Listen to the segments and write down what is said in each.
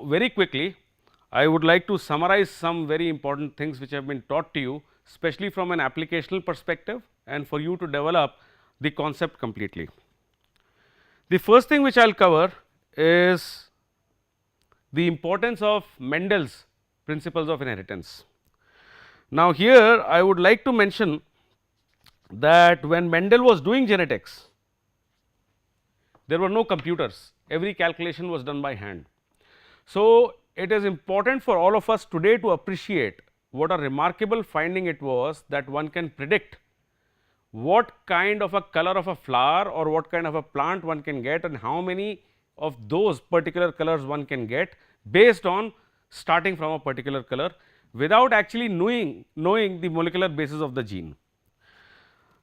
very quickly, I would like to summarize some very important things which have been taught to you, especially from an applicational perspective and for you to develop the concept completely. The first thing which I will cover is the importance of Mendel's principles of inheritance. Now, here I would like to mention that when Mendel was doing genetics, there were no computers, every calculation was done by hand. So, it is important for all of us today to appreciate what a remarkable finding it was that one can predict what kind of a color of a flower or what kind of a plant one can get and how many of those particular colors one can get based on starting from a particular color without actually knowing the molecular basis of the gene.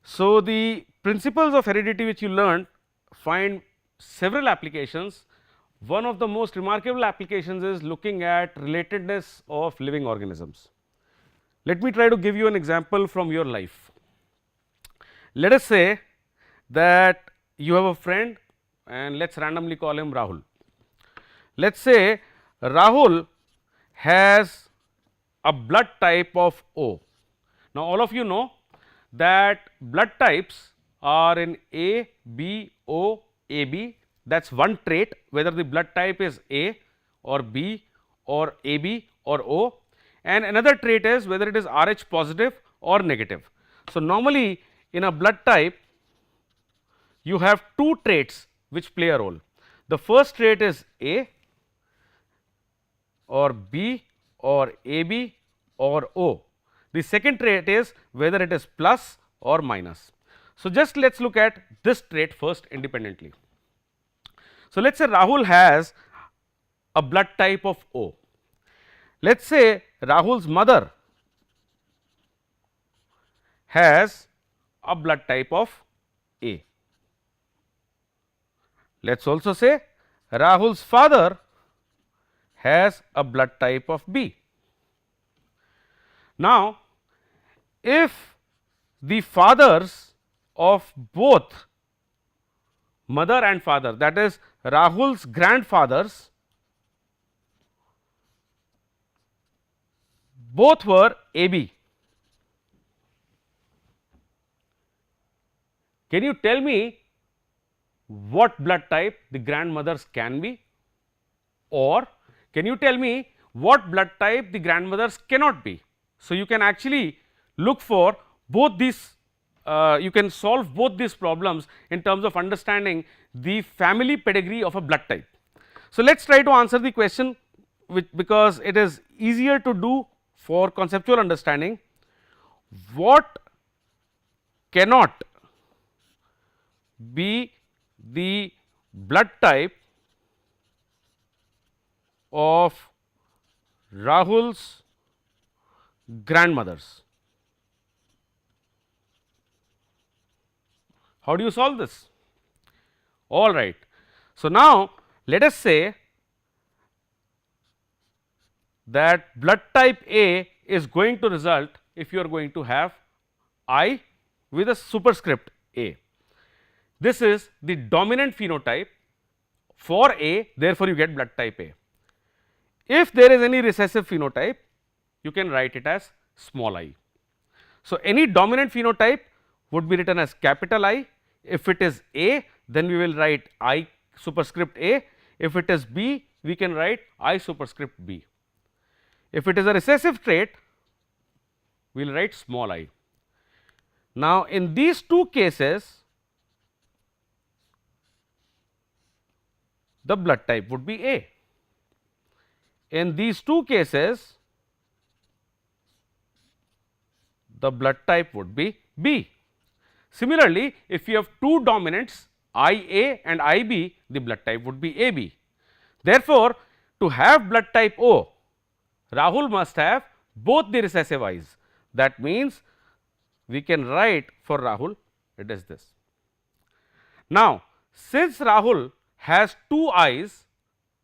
So, the principles of heredity which you learned find several applications. One of the most remarkable applications is looking at relatedness of living organisms. Let me try to give you an example from your life. Let us say that you have a friend and let us randomly call him Rahul. Let us say Rahul has a blood type of O. Now, all of you know that blood types are in A, B, O, AB, that is one trait whether the blood type is A or B or AB or O, and another trait is whether it is Rh positive or negative. So, normally in a blood type you have two traits which play a role. The first trait is A or B or AB or O. The second trait is whether it is plus or minus. So, just let us look at this trait first independently. So, let us say Rahul has a blood type of O. Let us say Rahul's mother has a blood type of A. Let us also say Rahul's father has a blood type of B. Now, if the fathers of both mother and father, that is Rahul's grandfathers, both were AB, can you tell me what blood type the grandmothers can be, or can you tell me what blood type the grandmothers cannot be? So, you can actually look for both these, you can solve both these problems in terms of understanding the family pedigree of a blood type. So, let us try to answer the question because it is easier to do for conceptual understanding. What cannot be the blood type of Rahul's grandmothers? How do you solve this? All right. So, now let us say that blood type A is going to result if you are going to have I with a superscript A. This is the dominant phenotype for A, therefore, you get blood type A. If there is any recessive phenotype, you can write it as small I. So, any dominant phenotype would be written as capital I. If it is A, then we will write I superscript A. If it is B, we can write I superscript B. If it is a recessive trait, we will write small I. Now, in these two cases, the blood type would be A. In these two cases, the blood type would be B. Similarly, if you have two dominants I A and I B, the blood type would be A B. Therefore, to have blood type O, Rahul must have both the recessive I's. That means, we can write for Rahul, it is this. Now, since Rahul has two I's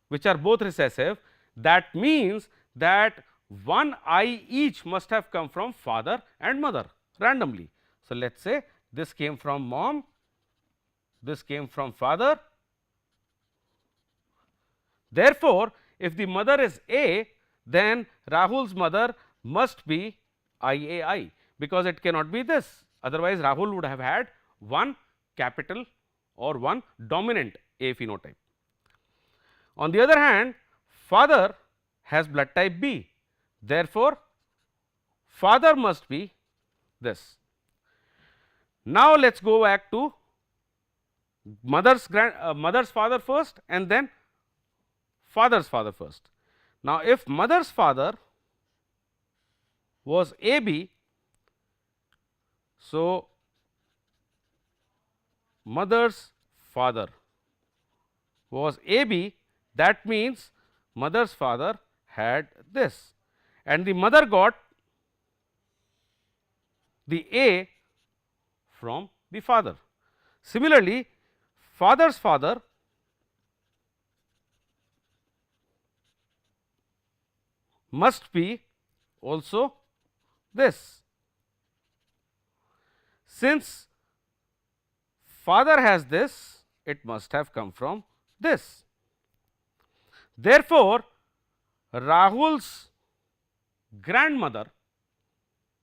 which are both recessive, that means that one I each must have come from father and mother randomly. So, let us say this came from mom, this came from father. Therefore, if the mother is A, then Rahul's mother must be IAI, because it cannot be this, otherwise Rahul would have had one capital or one dominant A phenotype. On the other hand, father has blood type B, therefore, father must be this. Now, let us go back to mother's father first and then father's father first. Now, if mother's father was AB, so mother's father was AB, that means mother's father had this, and the mother got the A from the father. Similarly, father's father must be also this. Since father has this, it must have come from this. Therefore, Rahul's grandmother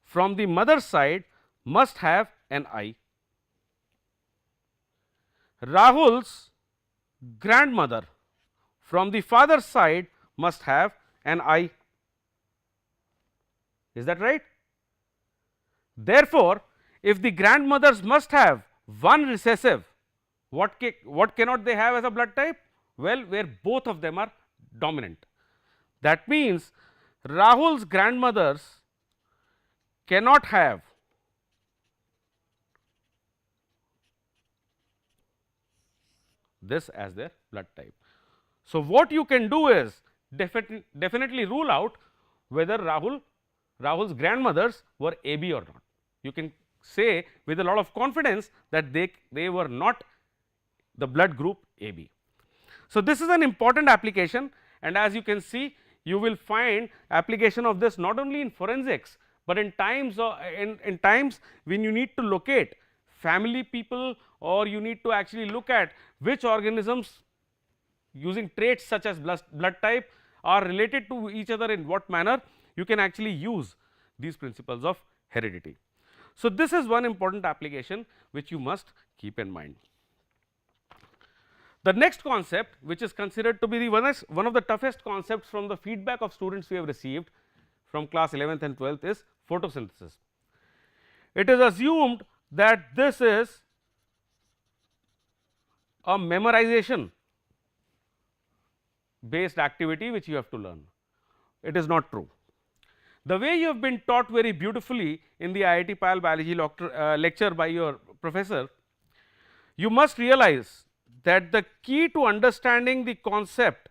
from the mother's side must have an I. Rahul's grandmother from the father's side must have an I. Is that right? Therefore, if the grandmothers must have one recessive, what cannot they have as a blood type? Well, where both of them are dominant. That means, Rahul's grandmothers cannot have this as their blood type. So, what you can do is definitely rule out whether Rahul's grandmothers were AB or not. You can say with a lot of confidence that they were not the blood group AB. So, this is an important application, and as you can see, you will find application of this not only in forensics, but in times when you need to locate family people, or you need to actually look at which organisms using traits such as blood type are related to each other in what manner, you can actually use these principles of heredity. So, this is one important application which you must keep in mind. The next concept, which is considered to be the one of the toughest concepts from the feedback of students we have received from class 11th and 12th, is photosynthesis. It is assumed that this is a memorization based activity which you have to learn. It is not true. The way you have been taught very beautifully in the IIT Pal biology lecture by your professor, you must realize that the key to understanding the concept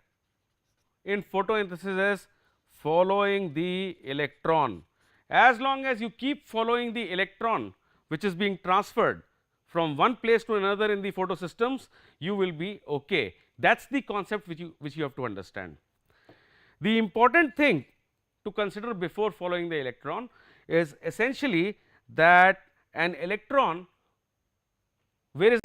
in photosynthesis is following the electron. As long as you keep following the electron which is being transferred from one place to another in the photosystems, you will be okay. That is the concept which you have to understand. The important thing to consider before following the electron is essentially that an electron, where is